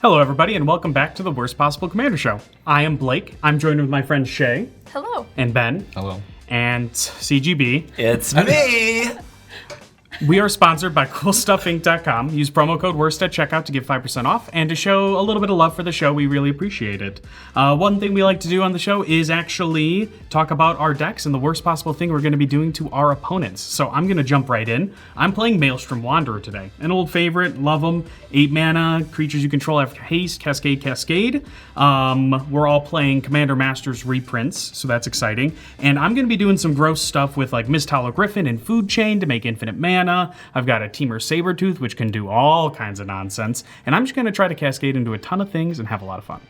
Hello, everybody, and welcome back to the Worst Possible Commander Show. I am Blake. I'm joined with my friend Shea. Hello. And Ben. Hello. And CGB. It's me! We are sponsored by CoolStuffInc.com. Use promo code WORST at checkout to get 5% off. And to show a little bit of love for the show, we really appreciate it. One thing we like to do on the show is actually talk about our decks and the worst possible thing we're going to be doing to our opponents. So I'm going to jump right in. I'm playing Maelstrom Wanderer today. An old favorite, love them. 8 mana, creatures you control have haste, cascade. We're all playing Commander Masters reprints, so that's exciting. And I'm going to be doing some gross stuff with like Misthallow Griffin and Food Chain to make infinite mana. I've got a Temur Sabertooth, which can do all kinds of nonsense. And I'm just going to try to cascade into a ton of things and have a lot of fun.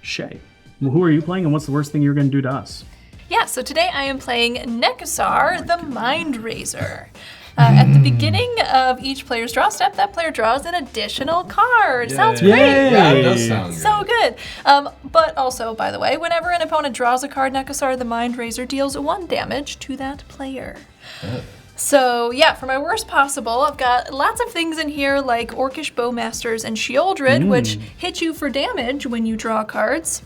Shay, who are you playing and what's the worst thing you're going to do to us? Yeah, so today I am playing Nekasar, the Mind Razor. At the beginning of each player's draw step, that player draws an additional card. Yay. Sounds great, Yeah, right? it does sound great. So good. But also, by the way, whenever an opponent draws a card, Nekasar, the Mind Razor deals 1 damage to that player. So yeah, for my worst possible, I've got lots of things in here like Orcish Bowmasters and Sheoldred, which hit you for damage when you draw cards.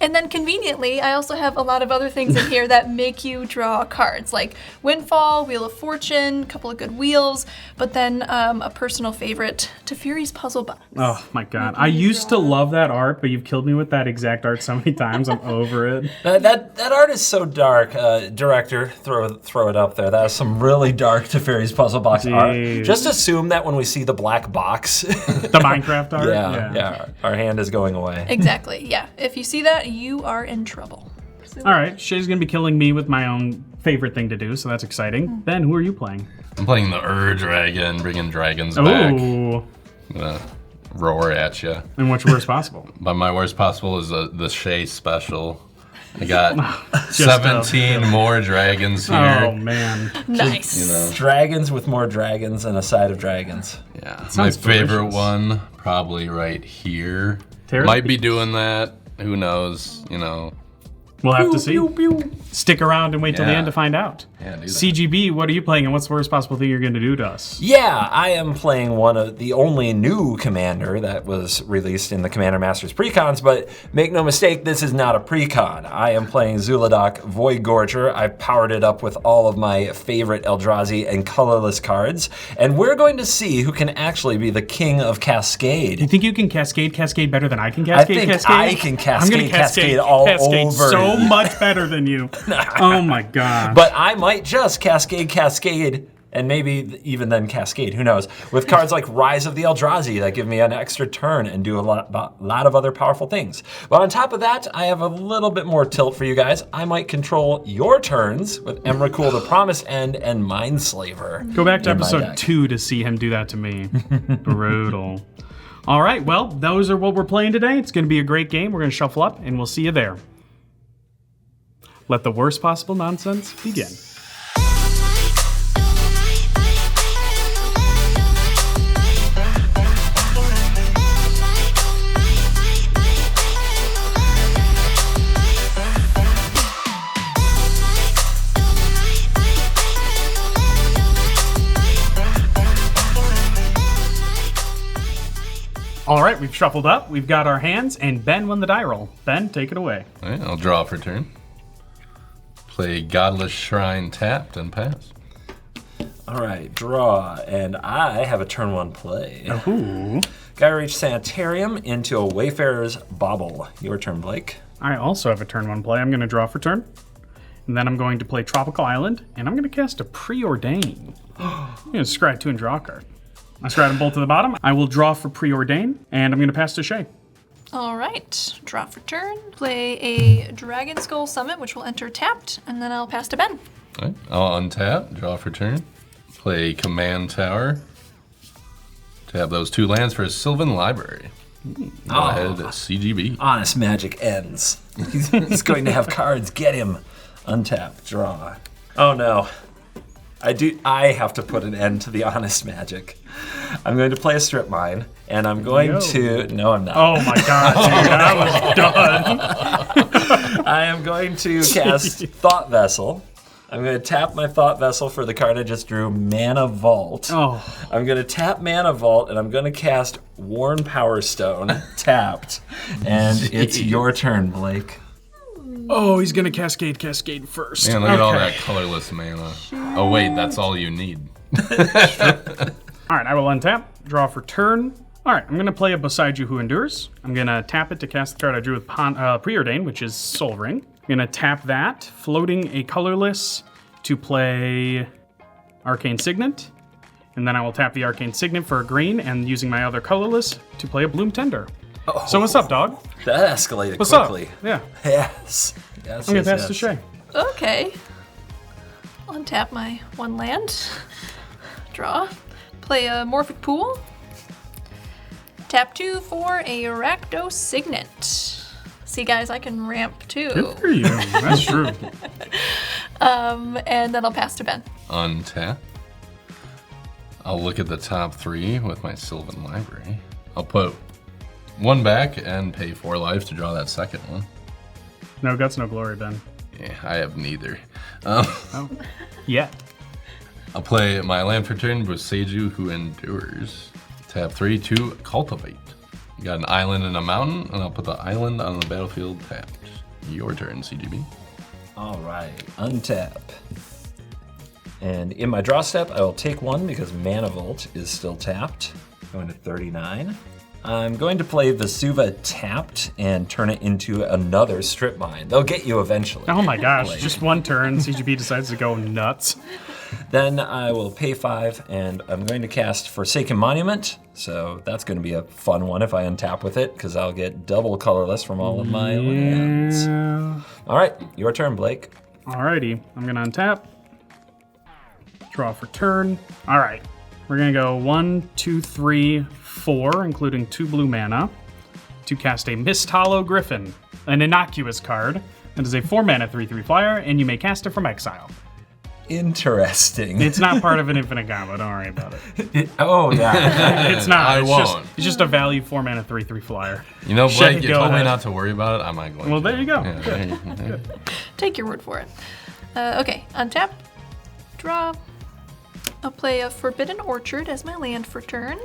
And then conveniently, I also have a lot of other things in here that make you draw cards, like Windfall, Wheel of Fortune, a couple of good wheels, but then a personal favorite, Teferi's Puzzle Box. Oh my god. I used to love that art, but you've killed me with that exact art so many times. I'm over it. That art is so dark. Director, throw it up there. That is some really dark Teferi's Puzzle Box art. Just assume that when we see the black box. The Minecraft art? Yeah. Our hand is going away. Exactly, yeah. If you see that, you are in trouble. All right, Shay's going to be killing me with my own favorite thing to do, so that's exciting. Ben, who are you playing? I'm playing the Dragon, bringing dragons back. Ooh. I'm gonna roar at you. And what's your worst possible? But my worst possible is the Shea special. I got Just 17 more dragons here. Oh, man. Nice. You know, Dragons with more dragons and a side of dragons. yeah. My sounds favorite delicious. one, probably right here. Terry? Might be doing that. Who knows? You know. We'll have to see. Stick around and wait till the Yeah. end to find out. Yeah, do that. CGB, what are you playing and what's the worst possible thing you're going to do to us? Yeah, I am playing one of the only new commander that was released in the Commander Masters Precons, but make no mistake, this is not a Precon. I am playing Zuladoc Voidgorger. I've powered it up with all of my favorite Eldrazi and colorless cards, and we're going to see who can actually be the king of Cascade. You think you can cascade better than I can cascade? I think I can I'm gonna cascade all over so you. much better than you. Oh my god. But I might just cascade, and maybe even then cascade, who knows, with cards like Rise of the Eldrazi that give me an extra turn and do a lot of other powerful things. But on top of that, I have a little bit more tilt for you guys. I might control your turns with Emrakul the Promised End and Mindslaver. Go back to in my episode deck. 2 to see him do that to me. Brutal. All right, well, those are what we're playing today. It's going to be a great game. We're going to shuffle up, and we'll see you there. Let the worst possible nonsense begin. All right, we've shuffled up. We've got our hands, and Ben won the die roll. Ben, take it away. All right, I'll draw for turn. Play Godless Shrine tapped and pass. All right, draw, and I have a turn 1 play. Ooh. Gyreach Sanitarium into a Wayfarer's Bauble. Your turn, Blake. I also have a turn 1 play. I'm going to draw for turn. And then I'm going to play Tropical Island, and I'm going to cast a Preordain. I'm going to scry 2 and draw a card. I scry them both to the bottom. I will draw for Preordain, and I'm going to pass to Shea. All right, draw for turn. Play a Dragon Skull Summit, which will enter tapped, and then I'll pass to Ben. All right, I'll untap, draw for turn. Play Command Tower. Tap those 2 lands for a Sylvan Library. Go ahead, CGB. Honest Magic ends. He's going to have cards. Get him. Untap. Draw. Oh no. I have to put an end to the Honest Magic. I'm going to play a Strip Mine, and I'm going to... No, I'm not. Oh my god, dude, I was done. I am going to cast Thought Vessel. I'm going to tap my Thought Vessel for the card I just drew, Mana Vault. Oh. I'm going to tap Mana Vault, and I'm going to cast Worn Power Stone, tapped. And it's your turn, Blake. Oh, he's gonna cascade first. Man, look at all that colorless mana. Oh wait, that's all you need. All right, I will untap, draw for turn. All right, I'm gonna play a Beside You Who Endures. I'm gonna tap it to cast the card I drew with Preordain, which is Soul Ring. I'm gonna tap that, floating a colorless to play Arcane Signet. And then I will tap the Arcane Signet for a green, and using my other colorless to play a Bloom Tender. Oh, So what's up, dog? that escalated What's quickly. up? Yeah, Yes. Yes. I'm gonna yes, pass to yes. Shea. Okay. Untap my 1 land. Draw. Play a Morphic Pool. Tap 2 for a Rakdos Signet. See, guys, I can ramp too. Good for you. That's true. And then I'll pass to Ben. Untap. I'll look at the top 3 with my Sylvan Library. I'll put 1 back and pay 4 life to draw that second one. No guts, no glory, Ben. Yeah, I have neither. Oh, yeah. I'll play my land for turn, Boseiju Who Endures. Tap 3 to Cultivate. You got an island and a mountain, and I'll put the island on the battlefield tapped. Your turn, CGB. All right, untap. And in my draw step, I will take 1 because Mana Vault is still tapped. Going to 39. I'm going to play Vesuva tapped and turn it into another Strip Mine. They'll get you eventually. Oh my gosh, Blake. just 1 turn, CGB decides to go nuts. Then I will pay 5, and I'm going to cast Forsaken Monument. So that's going to be a fun one if I untap with it, because I'll get double colorless from all of my lands. Yeah. All right, your turn, Blake. Alrighty, I'm gonna untap. Draw for turn. All right, we're gonna go 1, 2, 3, 4, including 2 blue mana, to cast a Mist Hollow Griffin, an innocuous card. It is a 4 mana 3/3 flyer, and you may cast it from exile. Interesting. It's not part of an infinite combo. Don't worry about it. Oh, yeah. It's not. I it's won't. It's just a value 4 mana 3/3 flyer. You know, Shea, Blake, you go told me ahead. not to worry about it. I'm not going Well, to. there you go. Yeah, there you go. Take your word for it. Okay, untap. Draw. I'll play a Forbidden Orchard as my land for turn.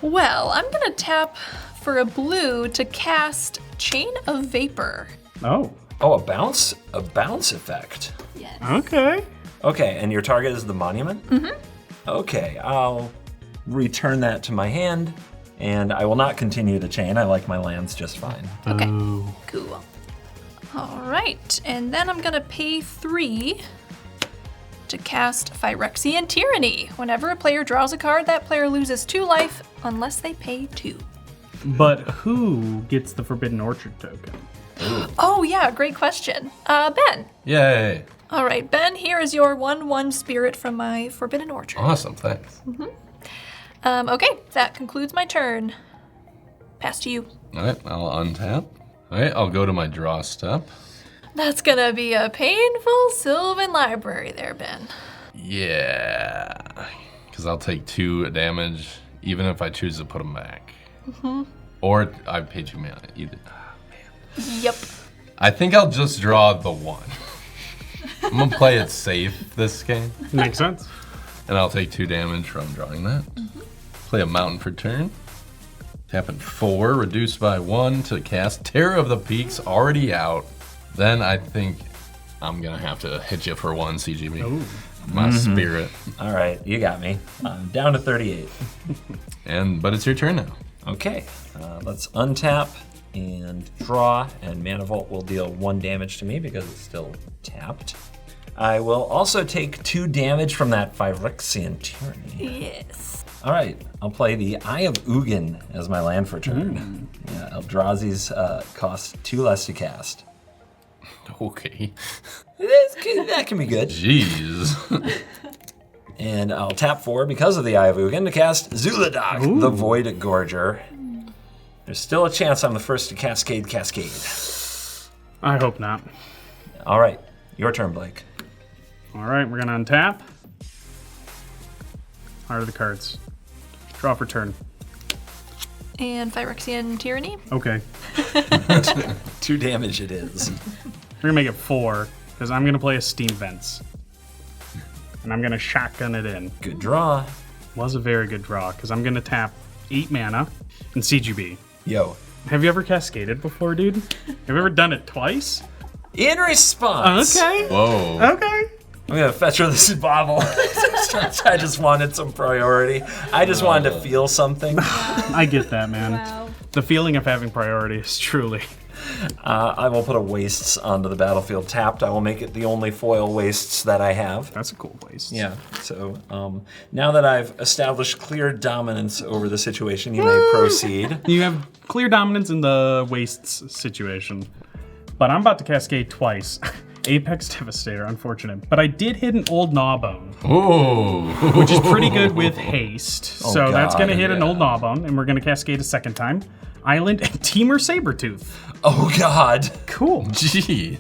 Well, I'm gonna tap for a blue to cast Chain of Vapor. Oh, Oh, a bounce effect. Yes. okay. Okay, and your target is the monument? Mm-hmm. Okay, I'll return that to my hand, and I will not continue the chain. I like my lands just fine. Okay. Oh. Cool. All right, and then I'm gonna pay 3 to cast Phyrexian Tyranny. Whenever a player draws a card, that player loses 2 life unless they pay 2. But who gets the Forbidden Orchard token? Oh yeah, great question. Ben. Yay. All right, Ben, here is your 1/1 spirit from my Forbidden Orchard. Awesome, thanks. Okay, that concludes my turn. Pass to you. All right, I'll untap. All right, I'll go to my draw step. That's gonna be a painful Sylvan Library there, Ben. Yeah, because I'll take 2 damage even if I choose to put them back. Or I pay 2 mana. Either. Yep. I think I'll just draw the 1. I'm gonna play it safe this game, Makes sense. and I'll take 2 damage from drawing that. Play a mountain for turn. Tapping 4, reduced by 1 to cast Terror of the Peaks, already out. Then I think I'm gonna have to hit you for 1 CGB. Ooh. My spirit. All right, you got me. I'm down to 38. But it's your turn now. Okay, let's untap and draw, and Mana Vault will deal 1 damage to me because it's still tapped. I will also take 2 damage from that Phyrexian Tyranny. Yes. All right, I'll play the Eye of Ugin as my land for turn. Yeah, Eldrazi's cost 2 less to cast. Okay. That can be good. Jeez. And I'll tap 4 because of the Eye of Ugin to cast Zuladak, the Void Gorger. There's still a chance I'm the first to Cascade. I hope not. All right, your turn, Blake. All right, we're gonna untap. Heart of the cards. Draw for turn. And Phyrexian Tyranny. Okay. 2 damage it is. We're gonna make it 4, because I'm gonna play a Steam Vents. and I'm gonna shotgun it in. Good draw. Was a very good draw, because I'm gonna tap 8 mana and CGB. Yo. Have you ever cascaded before, dude? Have you ever done it twice? In response. Okay. Whoa. Okay. I'm gonna fetch her this bauble. I just wanted some priority. I just wanted to feel something. I get that, man. Wow. The feeling of having priority is truly. I will put a wastes onto the battlefield tapped. I will make it the only foil wastes that I have. That's a cool place. Yeah, so now that I've established clear dominance over the situation, you may proceed. You have clear dominance in the wastes situation. But I'm about to cascade twice. Apex Devastator, unfortunate. But I did hit an old Gnawbone, Ooh. which is pretty good with haste. So that's going to God, hit an yeah. old Gnawbone, and we're going to cascade a second time. Island and Teamer Sabertooth. Oh God. Cool. Gee.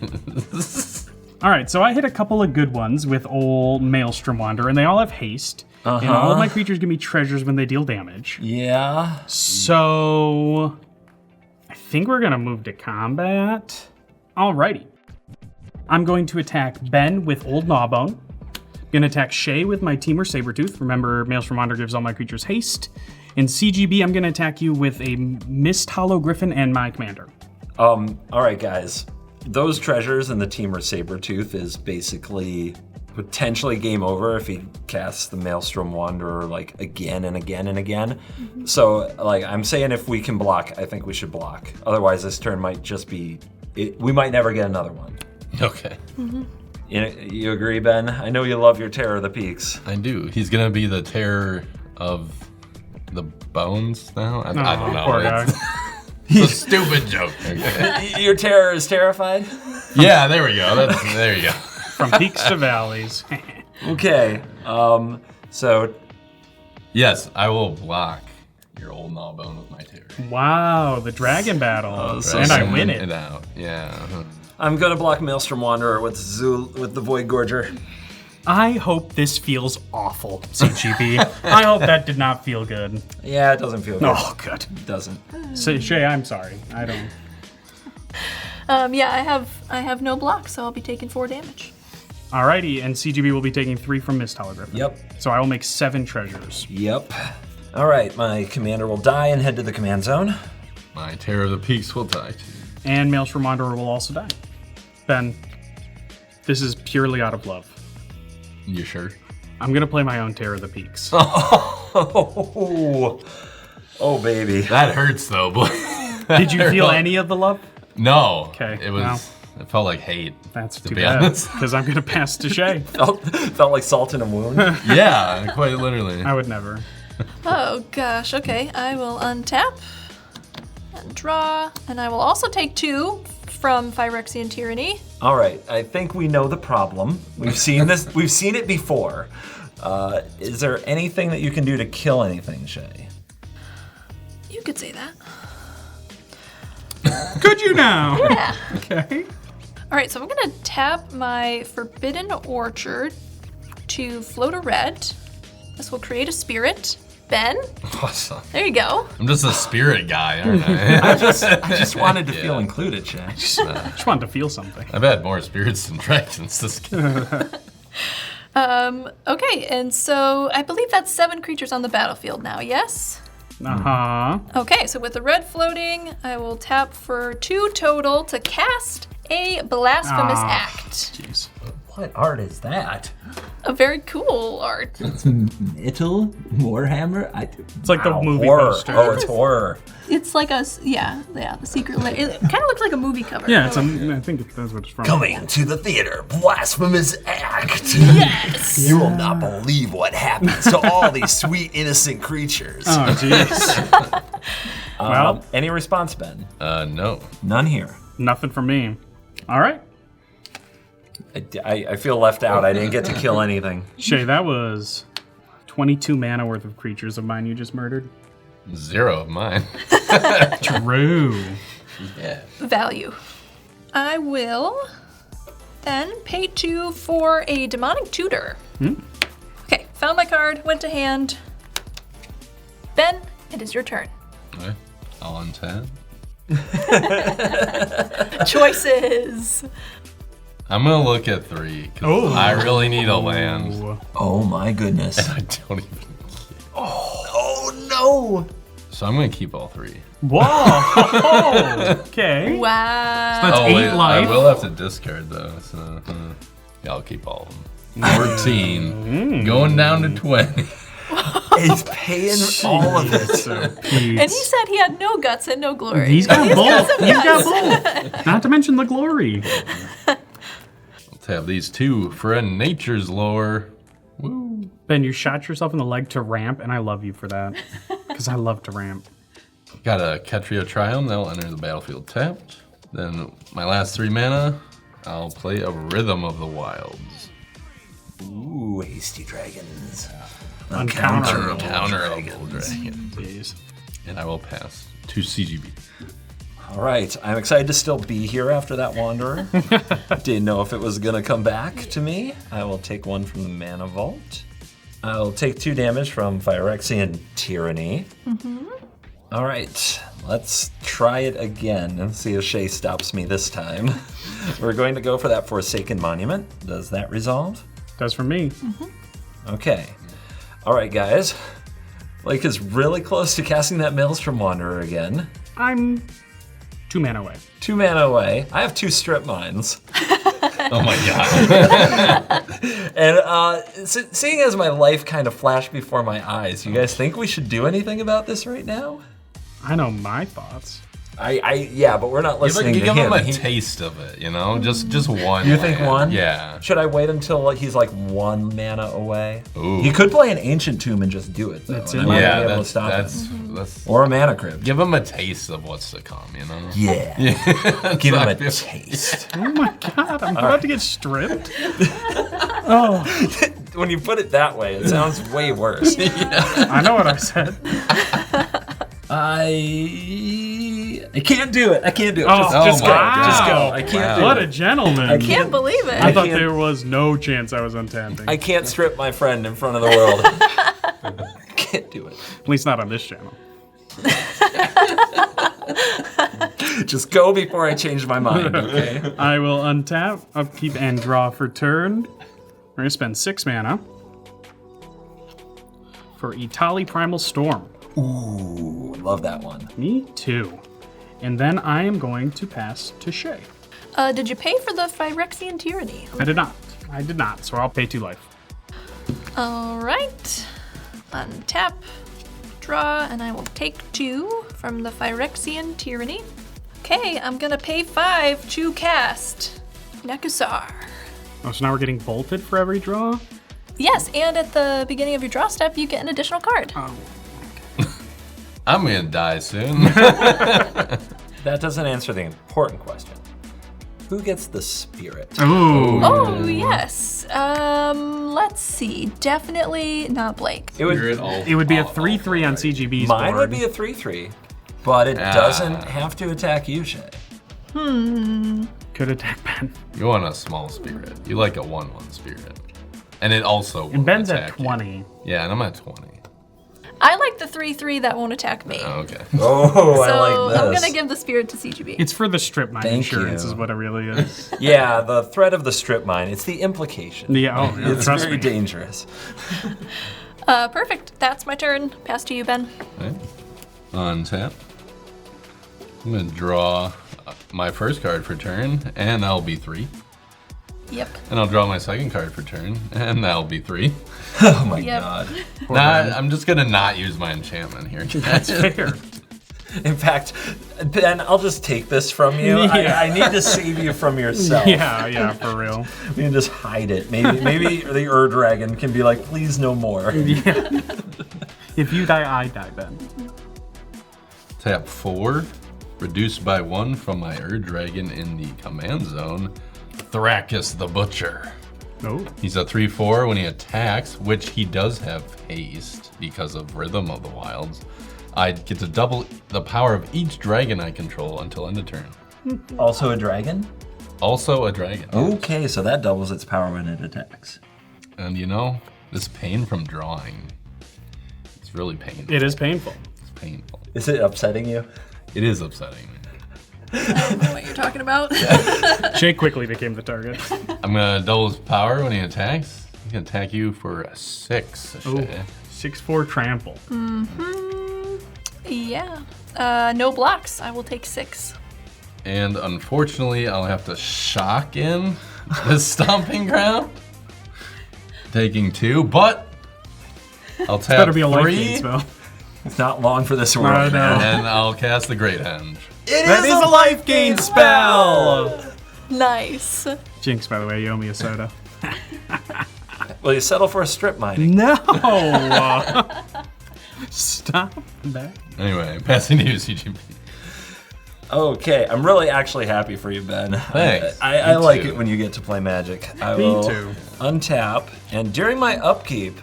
All right, so I hit a couple of good ones with old Maelstrom Wanderer, and they all have haste. And all of my creatures give me treasures when they deal damage. Yeah. So I think we're going to move to combat. Alrighty. I'm going to attack Ben with Old Gnawbone. I'm going to attack Shea with my Teamer Sabertooth. Remember, Maelstrom Wanderer gives all my creatures haste. In CGB, I'm going to attack you with a Mist Hollow Griffin and my commander. All right, guys. Those treasures and the Teamer Sabertooth is basically potentially game over if he casts the Maelstrom Wanderer like again and again and again. So like I'm saying, if we can block, I think we should block. Otherwise, this turn might just be. We might never get another one. Okay. You agree, Ben? I know you love your Terror of the Peaks. I do. He's gonna be the terror of the bones now? I don't know. Poor guy. It's a stupid joke. Okay. Your Terror is terrified? Yeah, there we go. There you go. From peaks to valleys. Okay. So Yes, I will block your old Gnawbone with my terror. Wow, the dragon battle. so and I Send win it. out. Yeah. I'm gonna block Maelstrom Wanderer with the Void Gorger. I hope this feels awful, CGB. I hope that did not feel good. Yeah, it doesn't feel good. Oh, good. It doesn't. So, Shay, I'm sorry. I don't. Yeah, I have no block, so I'll be taking 4 damage. Alrighty, and CGB will be taking 3 from Mist Hollow Griffin. Yep. So I will make 7 treasures. Yep. All right, my commander will die and head to the command zone. My terror of the peaks will die too. And Maelstrom Wanderer will also die. Ben, this is purely out of love. You sure? I'm gonna play my own Terror of the Peaks. Oh, baby. That hurts though, boy. Did you feel any of the love? No. Okay, It was. well. It felt like hate. That's To too be bad, honest. because I'm gonna pass to Shay. Felt like salt in a wound. Yeah, quite literally. I would never. Oh gosh, okay. I will untap and draw, and I will also take 2 from Phyrexian Tyranny. All right, I think we know the problem. We've seen this. We've seen it before. Is there anything that you can do to kill anything, Shay? You could say that. Could you now? Yeah. Okay. All right, so I'm gonna tap my Forbidden Orchard to float a red. This will create a spirit. Ben, Awesome. there you go. I'm just a spirit guy, aren't I? I just wanted to feel included, Shay. Just wanted to feel something. I've had more spirits than dragons this game. Okay, and so I believe that's 7 creatures on the battlefield now, yes? Uh-huh. Okay, so with the red floating, I will tap for 2 total to cast a Blasphemous Act. Jeez. What art is that? A very cool art. Metal Warhammer. It's like the movie horror. poster. Oh, it's horror. It's like the secret lair. It kind of looks like a movie cover. Yeah, I think that's what it's from. Coming to the theater, Blasphemous Act. Yes! You will not believe what happens to all these sweet, innocent creatures. Oh, jeez. Well, Any response, Ben? No. None here. nothing from me. All right. I feel left out. I didn't get to kill anything. Shay, that was 22 mana worth of creatures of mine you just murdered. 0 of mine. True. Yeah. Value. I will then pay 2 for a Demonic Tutor. Okay, found my card, went to hand. Ben, it is your turn. Okay. I'll untap. Choices. I'm gonna look at 3 because Oh. I really need a land. Ooh. Oh my goodness. I don't even. Oh no! So I'm gonna keep all 3. Whoa! Okay. Wow. That's Oh 8 wait, life. I will have to discard though. So yeah, I'll keep all of them. 14, going down to 20. He's paying all of it. And he said he had no guts and no glory. He's got both. some He's got guts. both. Not to mention the glory. Let's have these 2 for a nature's lore. Woo. Ben, you shot yourself in the leg to ramp, and I love you for that. Because I love to ramp. Got a Ketria Triumph that'll enter the battlefield tapped. Then my last 3 mana, I'll play a Rhythm of the Wilds. Ooh, hasty dragons. Uncounterable. Counterable dragon. Jeez. And I will pass to CGB. All right, I'm excited to still be here after that Wanderer. Didn't know if it was gonna come back to me. I will take 1 from the Mana Vault. I'll take 2 damage from Phyrexian Tyranny. All right, let's try it again and see if Shea stops me this time. We're going to go for that Forsaken Monument. Does that resolve? Does for me. Okay. All right, guys. Blake is really close to casting that Maelstrom Wanderer again. I'm 2 mana away. 2 mana away. I have 2 strip mines. Oh my god. And seeing as my life kind of flashed before my eyes, you guys think we should do anything about this right now? I know my thoughts. Yeah, but we're not listening You to give him him. a taste of it, you know? Just one. You think land. 1? Yeah. Should I wait until he's like 1 mana away? Ooh. He could play an Ancient Tomb and just do it, though. That's and it. I might Yeah, be able to stop that's him. Or a Mana Crypt. give him a taste of what's to come, you know? Yeah. Give him a That's- taste. Oh my god, I'm about to get stripped. When you put it that way, it sounds way worse. I know what I said. I can't do it. I can't do it. Oh, Just my go. God. Just go. I can't Wow. do What it. a gentleman. Can't believe it. I thought can't- there was no chance I was untapping. I can't strip my friend in front of the world. Can't do it. At least not on this channel. Just go before I change my mind, okay? I will untap, upkeep, and draw for turn. We're going to spend 6 mana for Itali Primal Storm. Ooh, love that one. Me too. And then I am going to pass to Shea. Did you pay for the Phyrexian Tyranny? I did not. I did not, so I'll pay 2 life. All right. Untap, draw, and I will take 2 from the Phyrexian Tyranny. Okay, I'm gonna pay 5 to cast Nekusar. Oh, so now we're getting bolted for every draw? Yes, and at the beginning of your draw step, you get an additional card. Oh. I'm gonna die soon. That doesn't answer the important question. Who gets the spirit? Ooh. Oh, yes. Let's see. Definitely not Blake. It would, It would be a 3/3 on CGB's mine board. would be a 3/3, but it doesn't have to attack you, Shea. Could attack Ben. You want a small spirit. You like a 1/1 spirit. And it also And will Ben's at attack you. 20. Yeah, and I'm at 20. I like the 3/3 that won't attack me. Oh, okay. Oh, So I like this. I'm gonna give the spirit to CGB. It's for the strip mine Thank insurance you. is what it really is. Yeah, the threat of the strip mine. It's the implication. Yeah, oh, yeah, It's trust very me. dangerous. Perfect. That's my turn. Pass to you, Ben. Okay. Untap. I'm gonna draw my first card for turn, and that'll be 3. Yep. And I'll draw my second card for turn, and that'll be 3. Oh my Yep. god. I'm just gonna not use my enchantment here. That's fair. In fact, Ben, I'll just take this from you. Yeah. I need to save you from yourself. Yeah, for real. We can just hide it. Maybe the Ur-Dragon can be like, please no more. Yeah. If you die, I die, Ben. Tap 4, reduced by 1 from my Ur-Dragon in the command zone, Thrakus the Butcher. Oh. He's a 3/4 when he attacks, which he does have haste because of Rhythm of the Wilds. I get to double the power of each dragon I control until end of turn. Also a dragon? Also a dragon. Okay, so that doubles its power when it attacks. And you know, this pain from drawing, it's really painful. It is painful. It's painful. Is it upsetting you? It is upsetting. I don't know what you're talking about. Shea quickly became the target. I'm gonna double his power when he attacks. He's gonna attack you for a 6. Ooh, Shea. 6'4" trample. Yeah. No blocks. I will take 6. And unfortunately, I'll have to shock in the stomping ground. Taking 2, but I'll tap Better be a life 3, gain spell. It's not long for this world. I know. and I'll cast the Great Henge. That is a life gain spell! Nice. Jinx, by the way, you owe me a soda. Will you settle for a strip mining? No! Stop that. Anyway, passing to you, CGP. Okay, I'm really actually happy for you, Ben. Thanks. I Me like too. it when you get to play Magic. I Me will too. untap, and during my upkeep,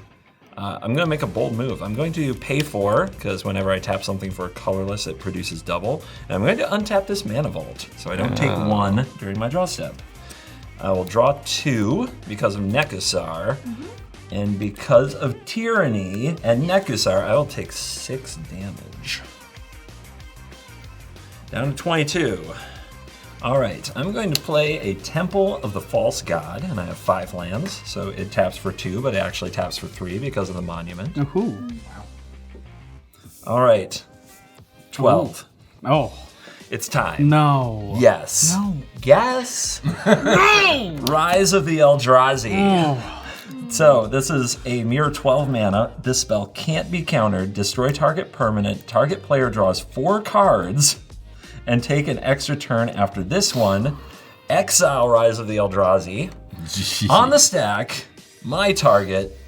I'm going to make a bold move. I'm going to pay 4, because whenever I tap something for colorless, it produces double. And I'm going to untap this Mana Vault, so I don't take 1 during my draw step. I will draw 2 because of Nekasar, and because of Tyranny and Nekasar, I will take 6 damage. Down to 22. All right, I'm going to play a Temple of the False God, and I have 5 lands, so it taps for 2, but it actually taps for 3 because of the monument. Ooh. All right, 12. Oh, It's time. no. Yes. No. Yes. Rise of the Eldrazi. So this is a mere 12 mana. This spell can't be countered. Destroy target permanent. Target player draws 4 cards and take an extra turn after this one. Exile Rise of the Eldrazi. On the stack, my target,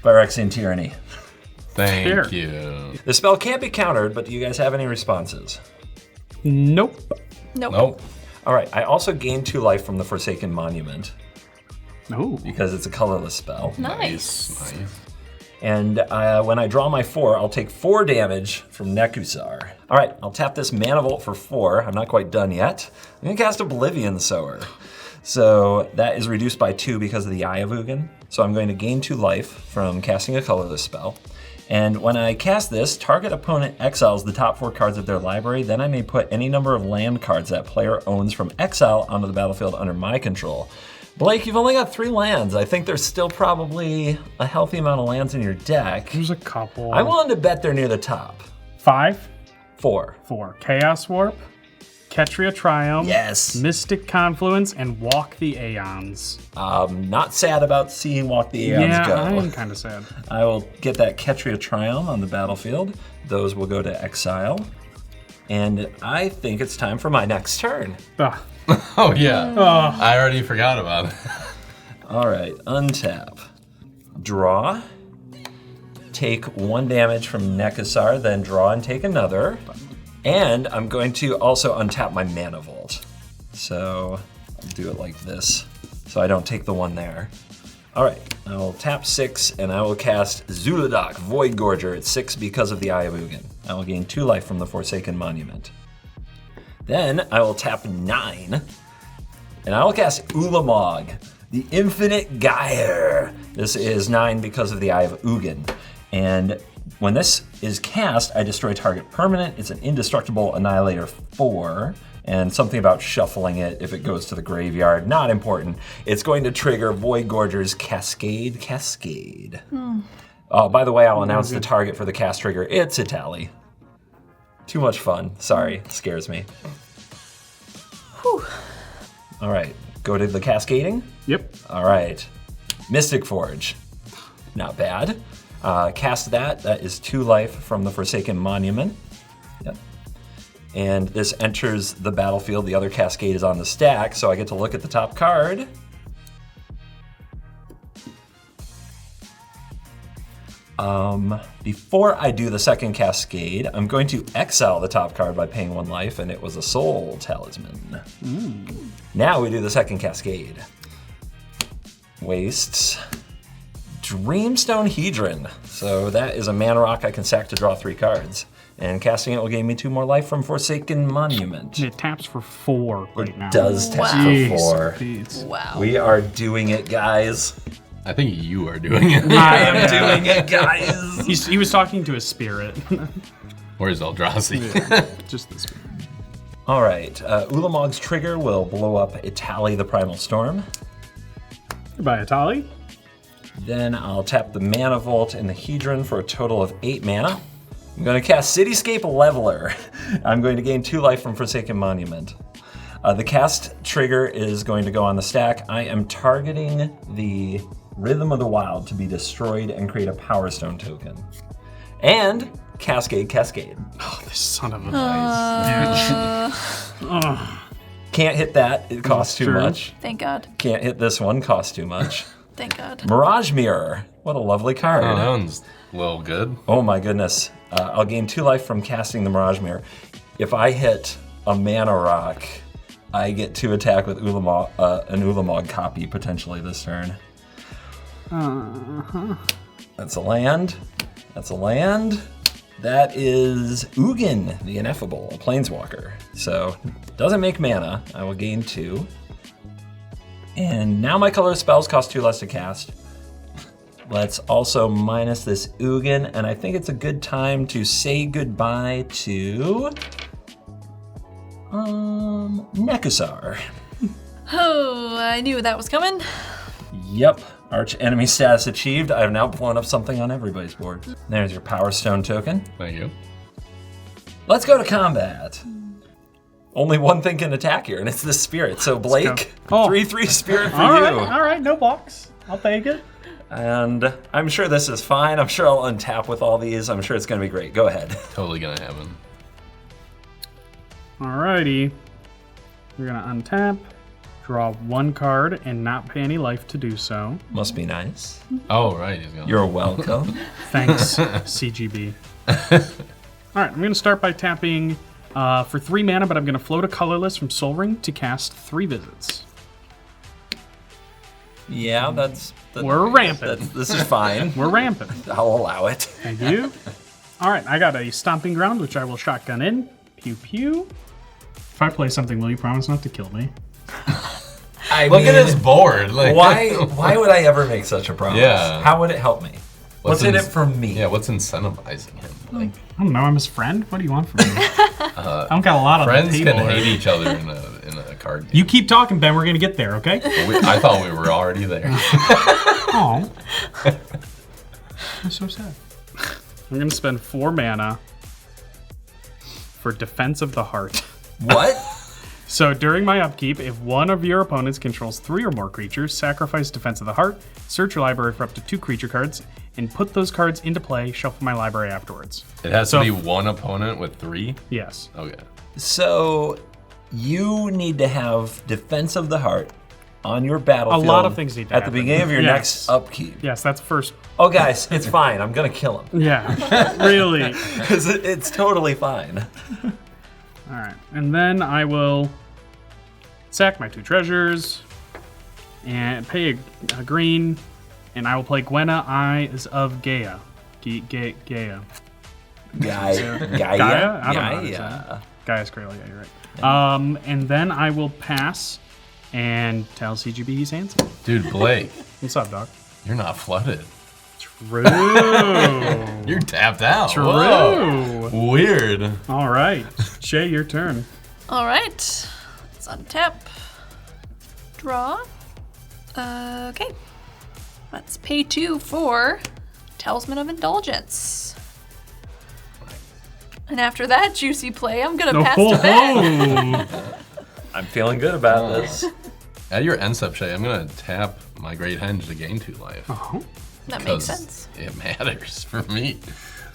Phyrexian Tyranny. Here. Thank you. The spell can't be countered, but do you guys have any responses? Nope. Nope. Nope. All right, I also gained 2 life from the Forsaken Monument Oh. because it's a colorless spell. Nice. Nice. And when I draw my 4, I'll take 4 damage from Nekasar. All right, I'll tap this Mana Vault for 4. I'm not quite done yet. I'm gonna cast Oblivion Sower. So that is reduced by 2 because of the Eye of Ugin. So I'm going to gain 2 life from casting a colorless spell. And when I cast this, target opponent exiles the top 4 cards of their library. Then I may put any number of land cards that player owns from exile onto the battlefield under my control. Blake, you've only got 3 lands. I think there's still probably a healthy amount of lands in your deck. There's a couple. I'm willing to bet they're near the top. 5, 4. 4. Chaos Warp, Ketria Triumph, Yes. Mystic Confluence, and Walk the Aeons. Not sad about seeing Walk the Aeons Yeah, go. I'm kind of sad. I will get that Ketria Triumph on the battlefield. Those will go to exile. And I think it's time for my next turn. Ugh. Oh, yeah. I already forgot about it. All right, untap. Draw. Take 1 damage from Nekasar, then draw and take another. And I'm going to also untap my Mana Vault. So I'll do it like this, so I don't take the 1 there. All right, I will tap 6, and I will cast Zuladak, Void Gorger at 6 because of the Eye of Ugin. I will gain 2 life from the Forsaken Monument. Then I will tap 9, and I will cast Ulamog, the Infinite Gyre. This is 9 because of the Eye of Ugin. And when this is cast, I destroy target permanent. It's an indestructible Annihilator 4, and something about shuffling it if it goes to the graveyard. Not important. It's going to trigger Void Gorger's Cascade. Oh, by the way, I'll announce the target for the cast trigger. It's Itali. Too much fun. Sorry, it scares me. Whew. All right, go to the cascading. Yep. All right, Mystic Forge. Not bad. Cast that. That is 2 life from the Forsaken Monument. Yep. And this enters the battlefield. The other cascade is on the stack, so I get to look at the top card. Before I do the second cascade, I'm going to exile the top card by paying 1 life, and it was a Soul Talisman. Now we do the second cascade. Wastes. Dreamstone Hedron. So that is a mana rock I can sack to draw 3 cards. And casting it will gain me 2 more life from Forsaken Monument. It taps for 4 right now. Does tap Jeez, for 4. Pete. Wow. We are doing it, guys. I think you are doing it. I am doing it, guys. He was talking to his spirit. Where's Eldrazi? Just the spirit. All right, Ulamog's trigger will blow up Itali the Primal Storm. Goodbye, Atali. Then I'll tap the Mana Vault and the Hedron for a total of 8 mana. I'm going to cast Cityscape Leveler. I'm going to gain 2 life from Forsaken Monument. The cast trigger is going to go on the stack. I am targeting the Rhythm of the Wild to be destroyed and create a Power Stone token. And Cascade. Oh, this son of a Can't hit that, it costs too Sure. much. Thank God. Can't hit this one, costs too much. Thank God. Mirage Mirror, what a lovely card. Oh, that one's a little good. Oh my goodness. I'll gain 2 life from casting the Mirage Mirror. If I hit a Mana Rock, I get to attack with an Ulamog copy potentially this turn. That's a land. That is Ugin, the Ineffable, a Planeswalker. So, doesn't make mana. I will gain 2. And now my color spells cost 2 less to cast. Let's also minus this Ugin, and I think it's a good time to say goodbye to Nekuzar. Oh, I knew that was coming. Yep, arch enemy status achieved. I have now blown up something on everybody's board. There's your Power Stone token. Thank you. Let's go to combat. Only one thing can attack here, and it's the spirit. So Blake, go. Oh. 3/3 spirit for All you. right, no blocks. I'll take it. And I'm sure this is fine. I'm sure I'll untap with all these. I'm sure it's gonna be great. Go ahead. Totally gonna happen. Alrighty. We're gonna untap, draw 1 card, and not pay any life to do so. Must be nice. Oh, right. He's gonna. You're welcome. Thanks, CGB. Alright, I'm gonna start by tapping for 3 mana, but I'm gonna float a colorless from Sol Ring to cast 3 visits. Yeah, that's We're rampant. This is fine. We're rampant. I'll allow it. Thank you. Alright, I got a Stomping Ground, which I will shotgun in. Pew pew. If I play something, will you promise not to kill me? Look at his board. Like, Why would I ever make such a promise? Yeah. How would it help me? What's in it for me? Yeah, what's incentivizing him? Like, I don't know, I'm his friend. What do you want from me? I don't got a lot of friends the can table hate here. each other in a card game. You keep talking, Ben. We're gonna get there, okay? I thought we were already there. Oh, that's so sad. I'm gonna spend 4 mana for Defense of the Heart. What? So during my upkeep, if one of your opponents controls 3 or more creatures, sacrifice Defense of the Heart, search your library for up to 2 creature cards, and put those cards into play, shuffle my library afterwards. It has So- to be one opponent with 3? Yes. Okay. So you need to have Defense of the Heart on your battlefield. A lot of things need to at the happen. beginning of your Yes. next upkeep. Yes, that's first. Oh, guys, it's fine. I'm gonna kill him Yeah, really. because it's totally fine. All right, and then I will sack my 2 treasures and pay a green, and I will play Gwenna, Eyes of Gaia. Gaia. Gaia. Gaia? I don't know how to say Gaia. it. Gaia's Grail, yeah, you're right. And then I will pass and tell CGB he's handsome. Dude, Blake, What's up, dog? you're not flooded. True. You're tapped out. True. Whoa. Weird. All right, Shea, your turn. All right. Let's untap. Draw. Okay. Let's pay 2 for Talisman of Indulgence. And after that juicy play, I'm gonna pass to Ben. I'm feeling good about this. At your end step, Shea, I'm going to tap my Great Henge to gain 2 life. Oh, That makes Because sense. it matters for me.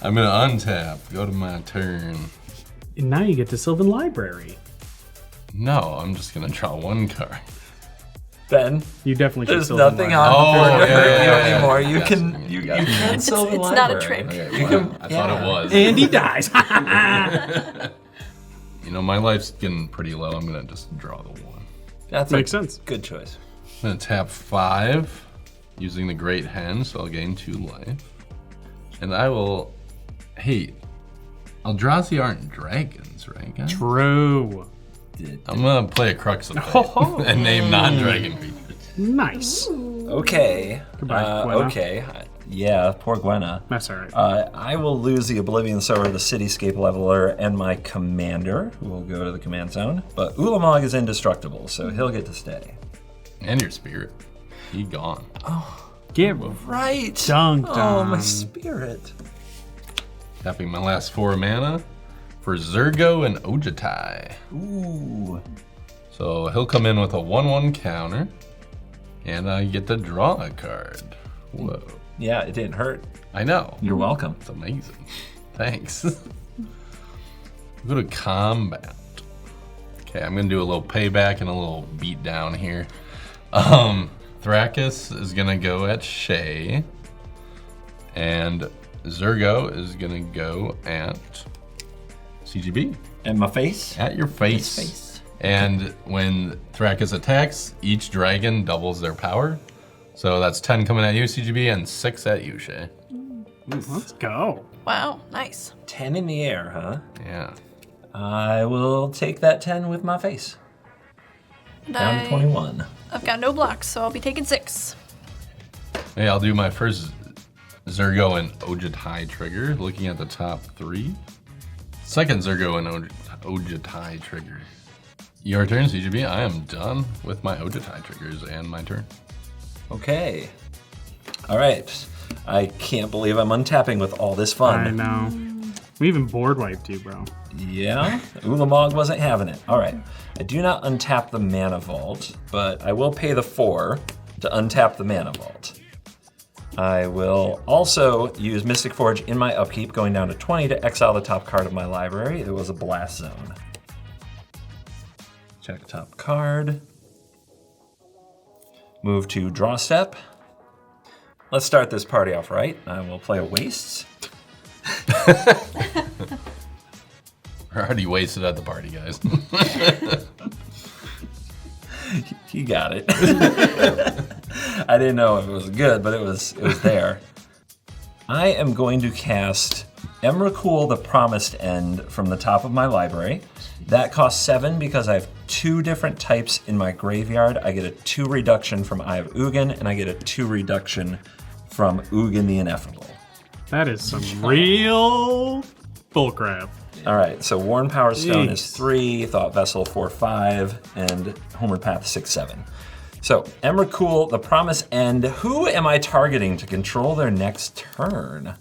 I'm going to untap, go to my turn. and now you get to Sylvan Library. No, I'm just going to draw 1 card. Ben, You definitely should there's Sylvan nothing Library. on the board to yeah, hurt yeah, you yeah, anymore. yeah. You Got can me. you Got me. can Sylvan it's not a Library. trick. Okay, You well, can- I thought yeah. it was. And he dies. You know, my life's getting pretty low. I'm going to just draw the 1. That's Makes a sense. good choice. I'm going to tap 5 using the Great Henge, so I'll gain 2 life. And I will... Hey, Eldrazi aren't dragons, right, guys? True. I'm going to play a Crux of Fate Oh. and name non-dragon creatures. Nice. Okay. Goodbye, Gwenna. Okay. Yeah, poor Gwenna. That's all right. I will lose the Oblivion Sower, the Cityscape Leveler, and my Commander, who will go to the command zone. But Ulamog is indestructible, so he'll get to stay. And your spirit. He gone. Get Right! dunked Oh, on. my spirit. Tapping my last 4 mana for Zergo and Ojutai. Ooh. So he'll come in with a 1/1 counter, and I get to draw a card. Whoa. Yeah, it didn't hurt. I know. You're welcome. It's amazing. Thanks. Go to combat. Okay, I'm gonna do a little payback and a little beat down here. Thrakis is gonna go at Shea, and Zergo is gonna go at CGB. And my face? At your face. His face. And when Thrakis attacks, each dragon doubles their power. So that's 10 coming at you, CGB, and 6 at you, Shea. Let's go. Wow, nice. 10 in the air, huh? Yeah. I will take that 10 with my face. And Down to 21. I've got no blocks, so I'll be taking 6. Hey, I'll do my first Zergo and Ojutai trigger, looking at the top 3. Second Zergo and Ojutai trigger. Your turn, CGB. I am done with my Ojutai triggers and my turn. Okay. All right. I can't believe I'm untapping with all this fun. I know. We even board wiped you, bro. Yeah, Ulamog wasn't having it. All right. I do not untap the Mana Vault, but I will pay the 4 to untap the Mana Vault. I will also use Mystic Forge in my upkeep, going down to 20 to exile the top card of my library. It was a Blast Zone. Check top card. Move to draw step. Let's start this party off right. I will play a Wastes. We're already wasted at the party, guys. You got it. I didn't know if it was good, but it was there. I am going to cast Emrakul the Promised End from the top of my library. That costs 7 because I have 2 different types in my graveyard. I get a 2 reduction from Eye of Ugin, and I get a 2 reduction from Ugin the Ineffable. That is some real bullcrap. All right, so Worn Power Stone is Jeez. 3, Thought Vessel 4/5, and Homeward Path 6/7. So Emrakul, the Promise End. Who am I targeting to control their next turn?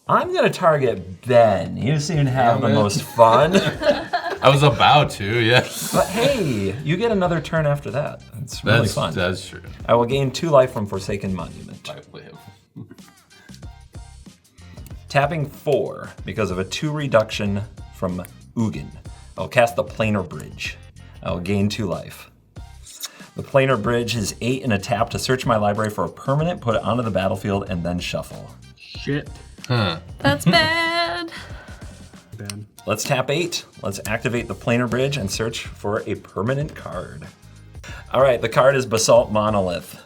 I'm gonna target Ben. You seem to have the man. most fun. I was about to, yeah. But hey, you get another turn after that. It's really fun. That's true. I will gain 2 life from Forsaken Monument. Tapping 4 because of a 2 reduction from Ugin. I'll cast the Planar Bridge. I'll gain 2 life. The Planar Bridge is 8 and a tap to search my library for a permanent, put it onto the battlefield, and then shuffle. Shit. Huh. That's bad. Ben. Let's tap 8. Let's activate the Planar Bridge and search for a permanent card. All right, the card is Basalt Monolith.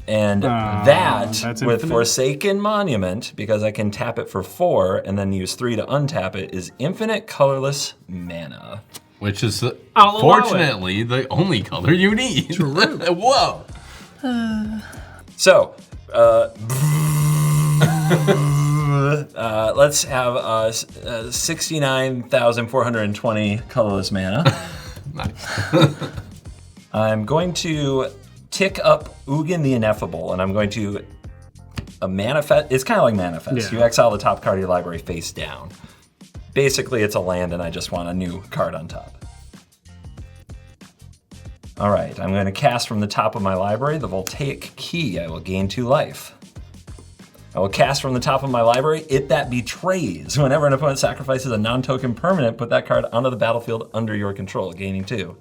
And that's with infinite. Forsaken Monument, because I can tap it for 4 and then use 3 to untap it, is infinite colorless mana. Which is, I'll allow fortunately, the only color you need. Whoa. So, let's have 69,420 colorless mana. Nice. I'm going to tick up Ugin the Ineffable, and I'm going to manifest. It's kind of like manifest. Yeah. You exile the top card of your library face down. Basically, it's a land, and I just want a new card on top. All right, I'm going to cast from the top of my library the Voltaic Key. I will gain 2 life. I will cast from the top of my library It That Betrays. Whenever an opponent sacrifices a non-token permanent, put that card onto the battlefield under your control, gaining 2.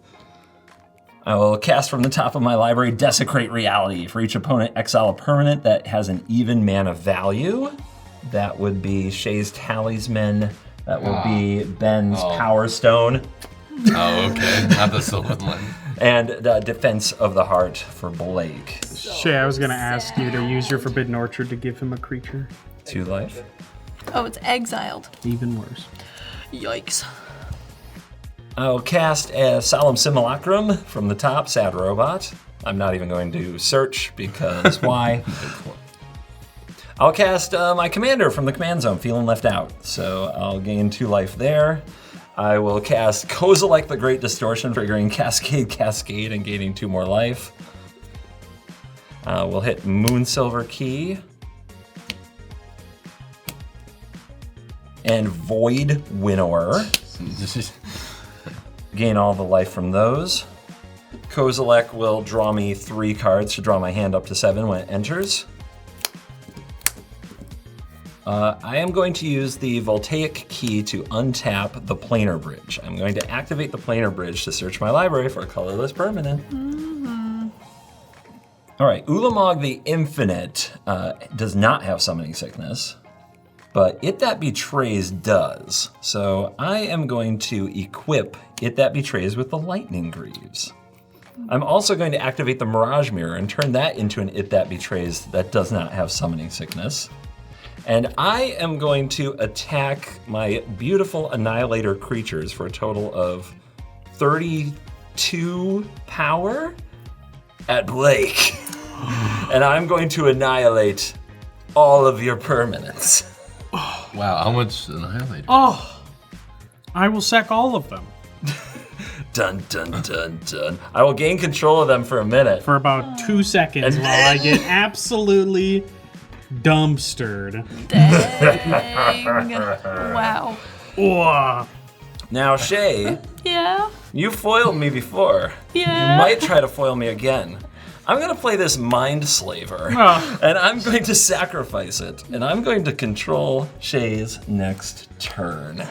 I will cast from the top of my library Desecrate Reality. For each opponent, exile a permanent that has an even mana value. That would be Shea's Talisman. That will be Ben's Power Stone. Oh, okay. Not the Sylvan Lens. And the Defense of the Heart for Blake. Shay, I was gonna ask you to use your Forbidden Orchard to give him a creature. 2 life. Oh, it's exiled. Even worse. Yikes. I will cast a Solemn Simulacrum from the top, Sad Robot. I'm not even going to search because why? I'll cast my commander from the command zone, feeling left out. So I'll gain 2 life there. I will cast Kozilek the Great Distortion, triggering Cascade, and gaining 2 more life. We'll hit Moonsilver Key. And Void Winnower. Gain all the life from those. Kozilek will draw me 3 cards to draw my hand up to 7 when it enters. I am going to use the Voltaic Key to untap the Planar Bridge. I'm going to activate the Planar Bridge to search my library for a colorless permanent. All right, Ulamog the Infinite does not have Summoning Sickness, but It That Betrays does. So I am going to equip It That Betrays with the Lightning Greaves. I'm also going to activate the Mirage Mirror and turn that into an It That Betrays that does not have Summoning Sickness. And I am going to attack my beautiful Annihilator creatures for a total of 32 power at Blake. And I'm going to annihilate all of your permanents. Wow, how much Annihilator? Oh, I will sack all of them. Dun, dun, dun, dun. I will gain control of them for a minute. For about 2 seconds while I get absolutely dumpstered. Dang. Wow. Ugh. Now, Shea, Yeah? you foiled me before. Yeah? You might try to foil me again. I'm gonna play this Mind Slaver, and I'm going to sacrifice it, and I'm going to control Shea's next turn.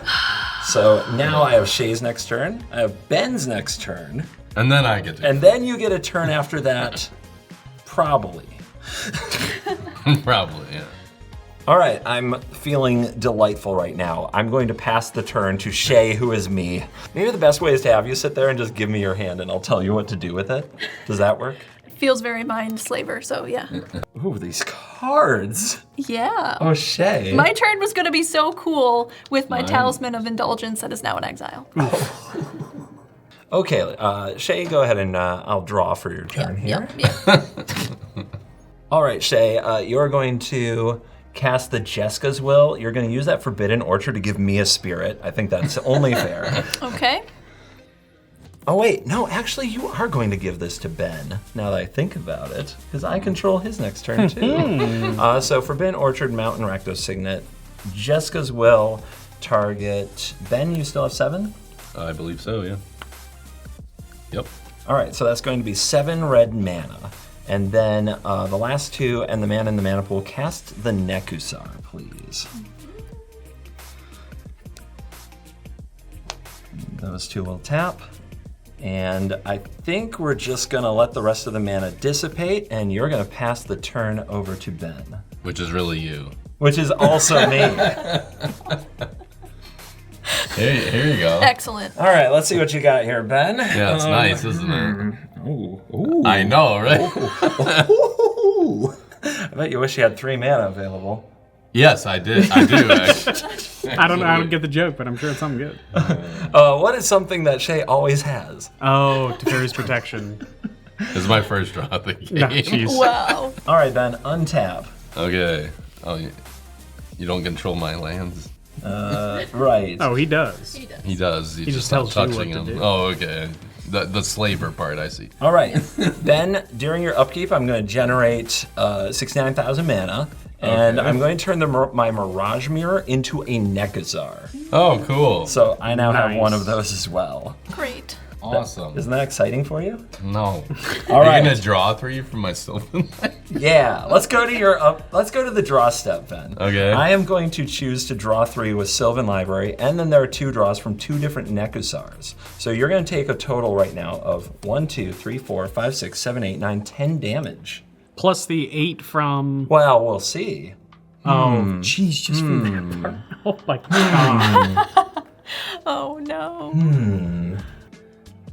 So now I have Shea's next turn, I have Ben's next turn, And then I get to. and then you get a turn after that, probably. Probably, yeah. All right, I'm feeling delightful right now. I'm going to pass the turn to Shea, who is me. Maybe the best way is to have you sit there and just give me your hand, and I'll tell you what to do with it. Does that work? Feels very mind slaver, so yeah. Ooh, these cards. Yeah. Oh, Shea. My turn was going to be so cool with my Talisman of Indulgence that is now in exile. Okay, Shea, go ahead and I'll draw for your turn here. Yep. All right, Shea, you're going to cast the Jeska's Will. You're going to use that Forbidden Orchard to give me a spirit. I think that's only fair. Okay. Oh, wait, no, actually, you are going to give this to Ben, now that I think about it, because I control his next turn, too. So Forbidden Orchard, Mountain Rakdos Signet, Jeska's Will, target. Ben, you still have 7? I believe so, yeah. Yep. All right, so that's going to be 7 red mana. And then the last 2 and the mana in the mana pool, cast the Nekusar, please. Those 2 will tap. And I think we're just gonna let the rest of the mana dissipate, and you're gonna pass the turn over to Ben. Which is really you. Which is also me. Here you go. Excellent. All right, let's see what you got here, Ben. Yeah, it's nice, isn't it? Ooh. I know, right? Ooh. I bet you wish you had 3 mana available. Yes, I did. I do, actually. I don't get the joke, but I'm sure it's something good. What is something that Shea always has? Oh, Teferi's Protection. This is my first draw of the game. No, jeez. Wow. All right, Ben, untap. Okay. Oh, you don't control my lands? Right. Oh, he does. He does. He just tells stopped you touching what to him. do. Oh, okay. The slaver part, I see. All right, Ben, during your upkeep, I'm going to generate 69,000 mana, and Okay. I'm going to turn my Mirage Mirror into a Nekusar. Oh, cool. So I now have Nice. one of those as well. Great. Awesome. Isn't that exciting for you? No. All Are right. you gonna draw 3 from my Sylvan? Yeah, let's go to the draw step, Ben. Okay. I am going to choose to draw 3 with Sylvan Library, and then there are 2 draws from 2 different Nekusars. So you're going to take a total right now of 1, 2, 3, 4, 5, 6, 7, 8, 9, 10 damage. Plus the 8 from. Well, we'll see. Oh, jeez, just from that part. Oh my god. Oh no.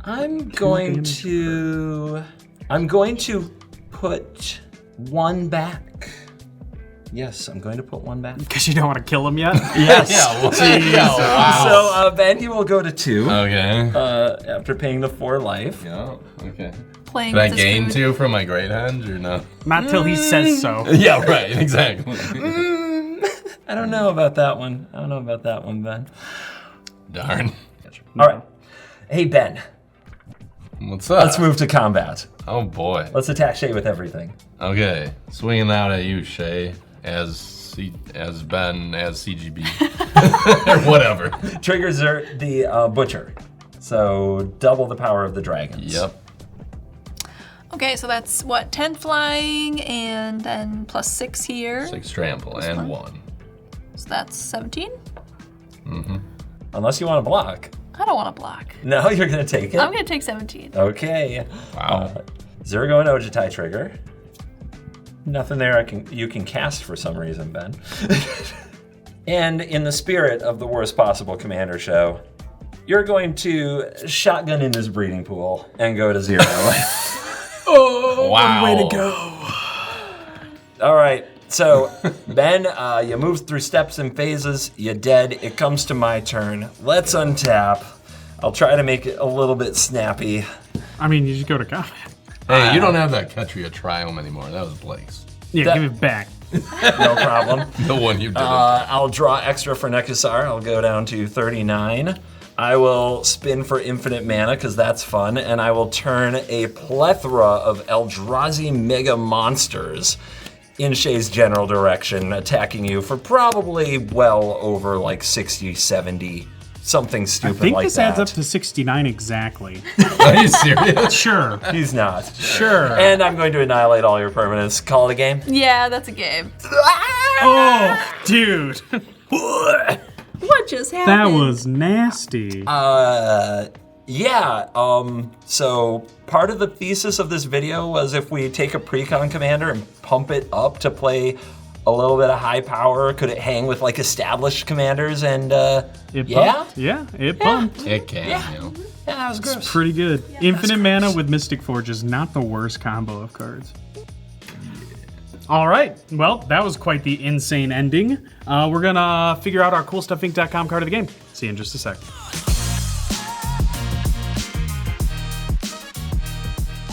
I'm going to put 1 back. Yes, I'm going to put 1 back. Because you don't want to kill him yet? Yes. Wow. So Ben, you will go to 2 Okay. after paying the 4 life. Yeah. Okay. playing Can I with this gain food. 2 from my great hand or no? Not till he says so. Yeah, right, exactly. I don't know about that one. I don't know about that one, Ben. Darn. All right. Hey, Ben. What's up? Let's move to combat. Oh boy. Let's attack Shea with everything. Okay, swinging out at you, Shea, as Ben, as CGB, or whatever. Triggers are the Butcher. So double the power of the dragons. Yep. Okay, so that's what, 10 flying and then plus 6 here. 6 trample and 1. So that's 17. Unless you want to block. I don't want to block. No, you're going to take it? I'm going to take 17. Okay. Wow. Zurgo and Ojitai trigger. Nothing there you can cast for some reason, Ben. And in the spirit of the worst possible commander show, you're going to shotgun in his breeding pool and go to 0. Oh, Wow. way to go. All right, so Ben, you move through steps and phases. You dead. It comes to my turn. Let's untap. I'll try to make it a little bit snappy. I mean, you just go to combat. Hey, you don't have that Ketria Triumph anymore. That was Blake's. Yeah, That- give it back. No problem. The one you did. I'll draw extra for Nekasar. I'll go down to 39. I will spin for infinite mana because that's fun, and I will turn a plethora of Eldrazi mega monsters in Shea's general direction, attacking you for probably well over like 60, 70, something I stupid think like this that. adds up to 69 exactly. Are you serious? Sure. He's not. Sure. And I'm going to annihilate all your permanents. Call it a game. Yeah, that's a game. Oh, dude. What just happened? That was nasty. Yeah, so part of the thesis of this video was if we take a PRECON commander and pump it up to play a little bit of high power, could it hang with like established commanders and It yeah? bumped. Yeah, it bumped. It can, you know. Yeah, that was gross. Pretty good. Infinite mana with Mystic Forge is not the worst combo of cards. All right. Well, that was quite the insane ending. We're going to figure out our CoolStuffInc.com card of the game. See you in just a sec.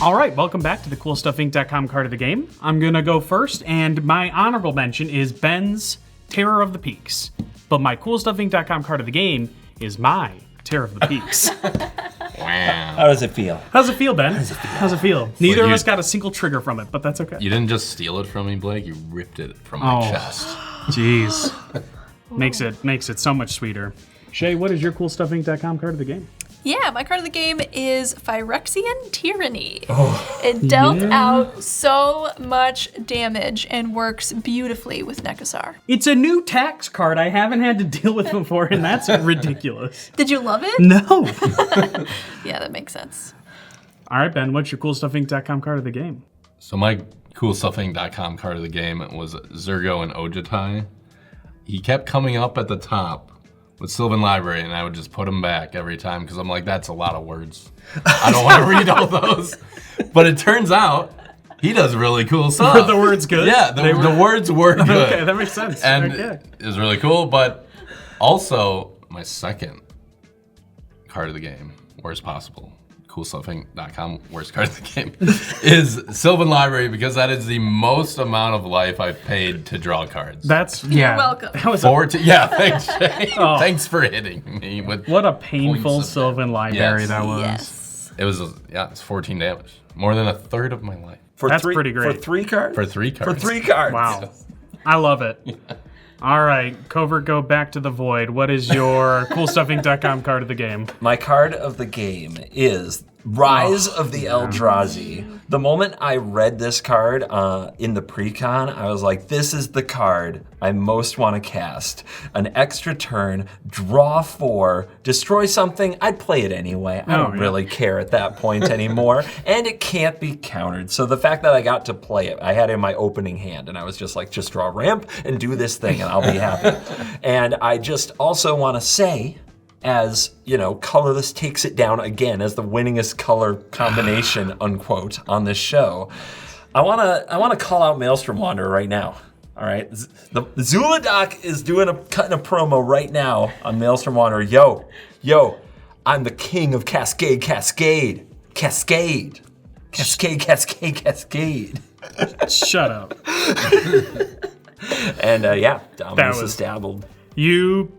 All right, welcome back to the CoolStuffInc.com card of the game. I'm going to go first, and my honorable mention is Ben's Terror of the Peaks. But my CoolStuffInc.com card of the game is my Terror of the Peaks. Wow. How does it feel? How's it feel, Ben? How's it feel? Neither of you- us got a single trigger from it, but that's okay. You didn't just steal it from me, Blake. You ripped it from my Oh. chest. Jeez. makes it so much sweeter. Shea, what is your CoolStuffInc.com card of the game? Yeah, my card of the game is Phyrexian Tyranny. It dealt out so much damage and works beautifully with Nekasar. It's a new tax card I haven't had to deal with before, and that's ridiculous. Did you love it? No. Yeah, that makes sense. All right, Ben, what's your CoolStuffInc.com card of the game? So my CoolStuffInc.com card of the game was Zurgo and Ojitai. He kept coming up at the top with Sylvan Library, and I would just put him back every time because I'm like, that's a lot of words. I don't want to read all those. But it turns out he does really cool stuff. Were the words good? Yeah, the words were good. Okay, that makes sense. And okay. it was really cool, but also my second card of the game, worst possible, CoolStuffInc.com, worst card of the game, is Sylvan Library because that is the most amount of life I've paid to draw cards. That's, yeah. You're welcome. That was Yeah, thanks, Shea. Oh. Thanks for hitting me with. what a painful Points of Sylvan Library Yes. that was. Yes. It was, it's 14 damage, more than a third of my life For That's three, pretty great. For 3 cards? for 3 cards. For 3 cards. Wow. I love it. All right, Covert, go back to the void. What is your CoolStuffInc.com card of the game? My card of the game is Rise of the Eldrazi. The moment I read this card in the pre-con, I was like, this is the card I most want to cast. An extra turn, draw 4, destroy something, I'd play it anyway. I don't yeah. really care at that point anymore. And it can't be countered. So the fact that I got to play it, I had it in my opening hand, and I was just like, just draw a ramp and do this thing, and I'll be happy. And I just also want to say, as, you know, Colorless takes it down again as the winningest color combination, unquote, on this show, I wanna call out Maelstrom Wanderer right now. All right, the Zuladoc is cutting a promo right now on Maelstrom Wanderer. Yo, I'm the king of Cascade. Cascade, cascade, cascade. Shut up. And yeah, Dominus was- is dabbled. You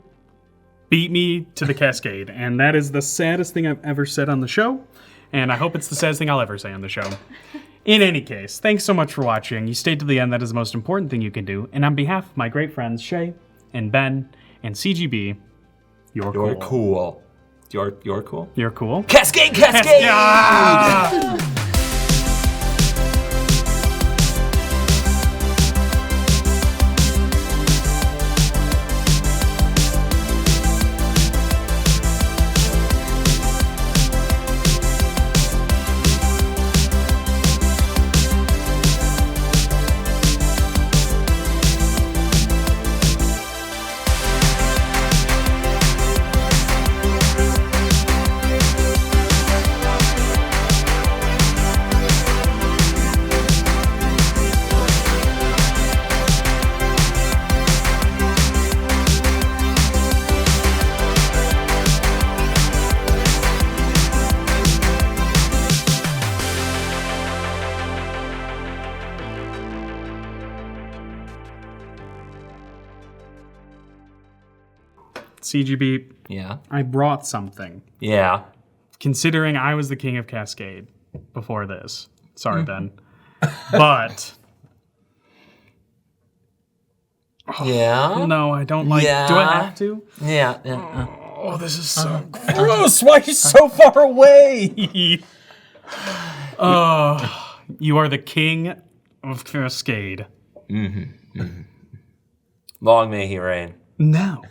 beat me to the cascade, and that is the saddest thing I've ever said on the show, and I hope it's the saddest thing I'll ever say on the show. In any case, thanks so much for watching. You stayed to the end. That is the most important thing you can do. And on behalf of my great friends Shea and Ben and CGB, you're cool. You're cool. You're cool? You're cool. Cascade, cascade! Ah! CGB, Yeah. I brought something. Yeah. Considering I was the king of Cascade before this. Sorry, Ben. But Yeah. no, I don't like. Yeah. Do I have to? Yeah. Oh, this is so gross. Why are you so far away? You are the king of Cascade. Long may he reign. Now,